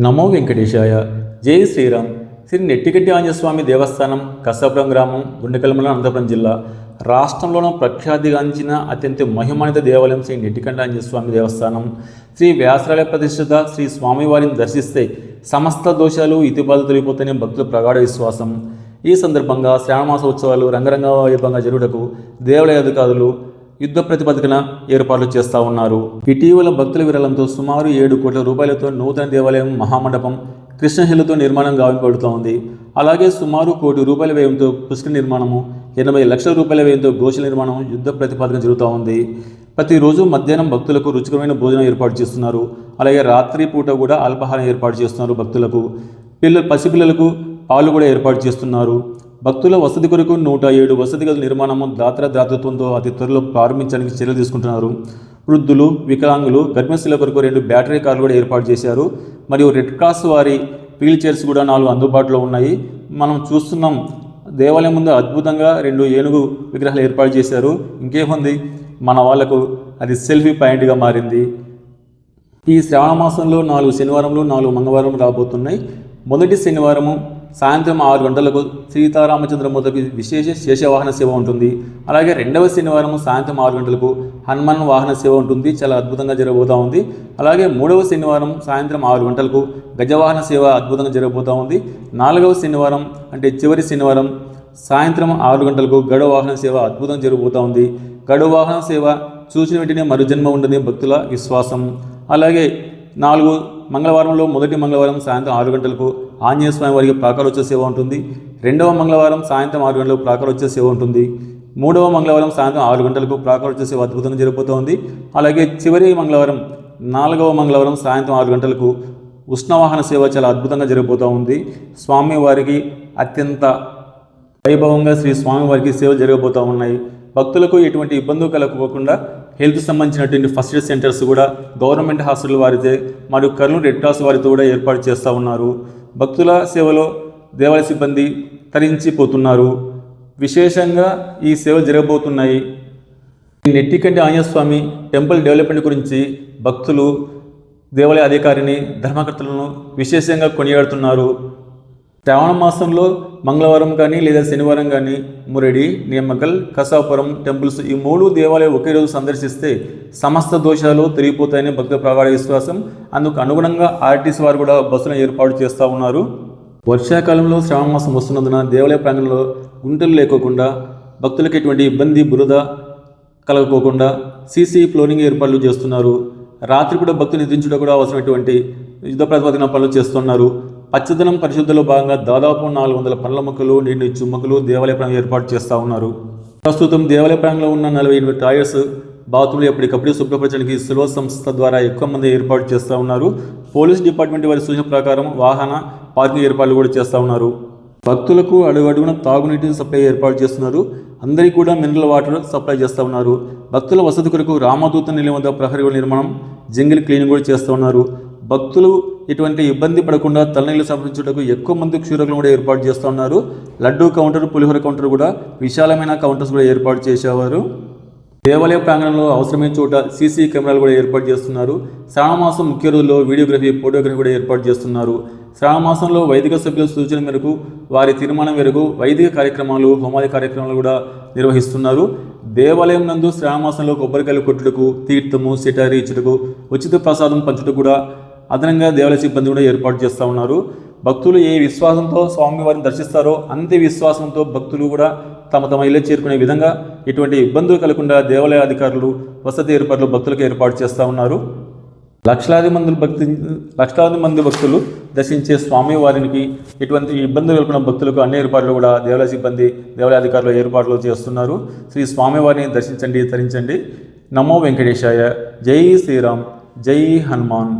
నమో వెంకటేశాయ. జై శ్రీరామ్. శ్రీ నెట్టిగడ్డి ఆంజనేయ స్వామి దేవస్థానం కసాపురం గ్రామం, గుండెకల్ మండలం, అనంతపురం జిల్లా. రాష్ట్రంలోనూ ప్రఖ్యాతిగాంచిన అత్యంత మహిమాన్విత దేవాలయం శ్రీ నెట్టిగడ్డి ఆంజనేయ స్వామి దేవస్థానం. శ్రీ వ్యాసరాయ ప్రతిష్ఠిత శ్రీ స్వామివారిని దర్శిస్తే సమస్త దోషాలు ఇతిబాధలు తొలగిపోతాయని భక్తుల ప్రగాఢ విశ్వాసం. ఈ సందర్భంగా శ్రావణమాస ఉత్సవాలు రంగరంగ వైభవంగా జరుగుటకు దేవాలయ అధికారులు యుద్ధ ప్రతిపాదన ఏర్పాట్లు చేస్తూ ఉన్నారు. ఇటీవల భక్తుల విరాళంతో సుమారు 7 కోట్ల రూపాయలతో నూతన దేవాలయం మహామండపం కృష్ణశిలతో నిర్మాణం గావింపబడుతూ ఉంది. అలాగే సుమారు 1 కోటి రూపాయల వ్యయంతో పుష్కర నిర్మాణము, 80 లక్షల రూపాయల వ్యయంతో గోశాల నిర్మాణం యుద్ధ ప్రతిపాదన జరుగుతూ ఉంది. ప్రతిరోజు మధ్యాహ్నం భక్తులకు రుచికరమైన భోజనం ఏర్పాటు చేస్తున్నారు. అలాగే రాత్రి పూట కూడా అల్పాహారం ఏర్పాటు చేస్తున్నారు. భక్తులకు పసిపిల్లలకు పాలు కూడా ఏర్పాటు చేస్తున్నారు. భక్తుల వసతి కొరకు 107 వసతి గదుల నిర్మాణము దాతృత్వంతో అతి త్వరలో ప్రారంభించడానికి చర్యలు తీసుకుంటున్నారు. వృద్ధులు, వికలాంగులు, గర్భిణీల కొరకు 2 బ్యాటరీ కార్లు కూడా ఏర్పాటు చేశారు. మరియు రెడ్ క్రాస్ వారి వీల్ చైర్స్ కూడా 4 అందుబాటులో ఉన్నాయి. మనం చూస్తున్నాం, దేవాలయం ముందు అద్భుతంగా 2 ఏనుగు విగ్రహాలు ఏర్పాటు చేశారు. ఇంకేముంది, మన వాళ్లకు అది సెల్ఫీ పాయింట్గా మారింది. ఈ శ్రావణ మాసంలో 4 శనివారంలో 4 మంగళవారం రాబోతున్నాయి. మొదటి శనివారము సాయంత్రం 6 గంటలకు సీతారామచంద్రమూర్తికి విశేష శేషవాహన సేవ ఉంటుంది. అలాగే రెండవ శనివారం సాయంత్రం 6 గంటలకు హనుమాన్ వాహన సేవ ఉంటుంది. చాలా అద్భుతంగా జరగబోతూ ఉంది. అలాగే 3వ శనివారం సాయంత్రం 6 గంటలకు గజవాహన సేవ అద్భుతంగా జరగబోతూ ఉంది. 4వ శనివారం అంటే చివరి శనివారం సాయంత్రం 6 గంటలకు గరుడ వాహన సేవ అద్భుతంగా జరగబోతూ ఉంది. గరుడ వాహన సేవ చూసిన వెంటనే మరుజన్మ ఉండని భక్తుల విశ్వాసం. అలాగే 4 మంగళవారంలో మొదటి మంగళవారం సాయంత్రం 6 గంటలకు ఆంజనేయ స్వామి వారికి ప్రాకారోత్సవ సేవ ఉంటుంది. 2వ మంగళవారం సాయంత్రం 6 గంటలకు ప్రాకారోత్సవ సేవ ఉంటుంది. 3వ మంగళవారం సాయంత్రం 6 గంటలకు ప్రాకారోత్సవ సేవ అద్భుతంగా జరుగుతూ ఉంది. అలాగే చివరి మంగళవారం 4వ మంగళవారం సాయంత్రం 6 గంటలకు ఉష్ణవాహన సేవ చాలా అద్భుతంగా జరుగుతూ ఉంది. స్వామివారికి అత్యంత వైభవంగా శ్రీ స్వామివారికి సేవలు జరగబోతూ ఉన్నాయి. భక్తులకు ఎటువంటి ఇబ్బందులు కలగకోకుండా హెల్త్ సంబంధించినటువంటి ఫస్ట్ ఎయిడ్ సెంటర్స్ కూడా గవర్నమెంట్ హాస్పిటల్ వారితో మరియు కర్నూలు రెడ్ క్రాస్ వారితో కూడా ఏర్పాటు చేస్తూ ఉన్నారు. భక్తుల సేవలో దేవాలయ సిబ్బంది తరించిపోతున్నారు. విశేషంగా ఈ సేవలు జరగబోతున్నాయి. నెట్టిగడ్డి ఆంజనేయ స్వామి టెంపుల్ డెవలప్మెంట్ గురించి భక్తులు దేవాలయ అధికారిని, ధర్మకర్తలను విశేషంగా కొనియాడుతున్నారు. శ్రావణ మాసంలో మంగళవారం కానీ లేదా శనివారం కానీ మురడి, నేమకల్, కసాపురం టెంపుల్స్ ఈ 3 దేవాలయాలు ఒకే రోజు సందర్శిస్తే సమస్త దోషాలు తిరిగిపోతాయని భక్తుల ప్రగాఢ విశ్వాసం. అందుకు అనుగుణంగా ఆర్టీసీ వారు కూడా బస్సులను ఏర్పాటు చేస్తూ ఉన్నారు. వర్షాకాలంలో శ్రావణ మాసం వస్తున్నందున దేవాలయ ప్రాంగణంలో గుంటలు లేకోకుండా, భక్తులకు ఎటువంటి ఇబ్బంది, బురద కలగకోకుండా సీసీ ఫ్లోరింగ్ ఏర్పాట్లు చేస్తున్నారు. రాత్రి కూడా భక్తులు నిద్రించడం కూడా అవసరమైనటువంటి యుద్ధ ప్రతిపాదన పనులు చేస్తున్నారు. పచ్చదనం పరిశుద్ధలో భాగంగా దాదాపు 400 పండ్ల మొక్కలు, నీటి చుమ్మకులు దేవాలయ ప్రాంగణం ఏర్పాటు చేస్తూ ఉన్నారు. ప్రస్తుతం దేవాలయ ప్రాంగణంలో ఉన్న 48 టాయిలెట్స్, బాత్రూమ్లు ఎప్పటికప్పుడు శుభ్రపరచడానికి సులభ సంస్థ ద్వారా ఎక్కువ మంది ఏర్పాటు చేస్తూ ఉన్నారు. పోలీస్ డిపార్ట్మెంట్ వారి సూచన ప్రకారం వాహన పార్కింగ్ ఏర్పాట్లు కూడా చేస్తూ ఉన్నారు. భక్తులకు అడుగడుగున తాగునీటి సప్లై ఏర్పాటు చేస్తున్నారు. అందరికీ కూడా మినరల్ వాటర్ సప్లై చేస్తూ ఉన్నారు. భక్తుల వసతి కొరకు రామదూత నిలయం వద్ద ప్రహరీ నిర్మాణం, జంగిల్ క్లీనింగ్ కూడా చేస్తూ ఉన్నారు. భక్తులు ఎటువంటి ఇబ్బంది పడకుండా తలనీళ్ళు సమర్పించుటకు ఎక్కువ మంది క్షీరకులను కూడా ఏర్పాటు చేస్తూ ఉన్నారు. లడ్డూ కౌంటర్, పులిహోర కౌంటర్ కూడా విశాలమైన కౌంటర్స్ కూడా ఏర్పాటు చేసేవారు. దేవాలయ ప్రాంగణంలో అవసరమైన చోట సీసీ కెమెరాలు కూడా ఏర్పాటు చేస్తున్నారు. శ్రావణ మాసం ముఖ్య రోజుల్లో వీడియోగ్రఫీ, ఫోటోగ్రఫీ కూడా ఏర్పాటు చేస్తున్నారు. శ్రావణ మాసంలో వైదిక సభ్యుల సూచన మేరకు, వారి తీర్మానం మేరకు వైదిక కార్యక్రమాలు, హోమాది కార్యక్రమాలు కూడా నిర్వహిస్తున్నారు. దేవాలయం నందు శ్రావణ మాసంలో కొబ్బరికాయలు కొట్టుటకు, తీర్థము, సిటారీ ఇచ్చుటకు, ఉచిత ప్రసాదం పంచుటకు కూడా అదనంగా దేవాలయ సిబ్బంది కూడా ఏర్పాటు చేస్తూ ఉన్నారు. భక్తులు ఏ విశ్వాసంతో స్వామివారిని దర్శిస్తారో అంతే విశ్వాసంతో భక్తులు కూడా తమ ఇల్లు చేరుకునే విధంగా ఎటువంటి ఇబ్బందులు కలగకుండా దేవాలయ అధికారులు వసతి ఏర్పాట్లు భక్తులకు ఏర్పాటు చేస్తూ ఉన్నారు. లక్షలాది మంది భక్తులు దర్శించే స్వామివారికి ఎటువంటి ఇబ్బందులు కలుగుతున్న భక్తులకు అన్ని ఏర్పాట్లు కూడా దేవాలయ సిబ్బంది, దేవాలయ అధికారులు ఏర్పాట్లు చేస్తున్నారు. శ్రీ స్వామివారిని దర్శించండి, తరించండి. నమో వెంకటేశాయ. జై శ్రీరామ్. జై హనుమాన్.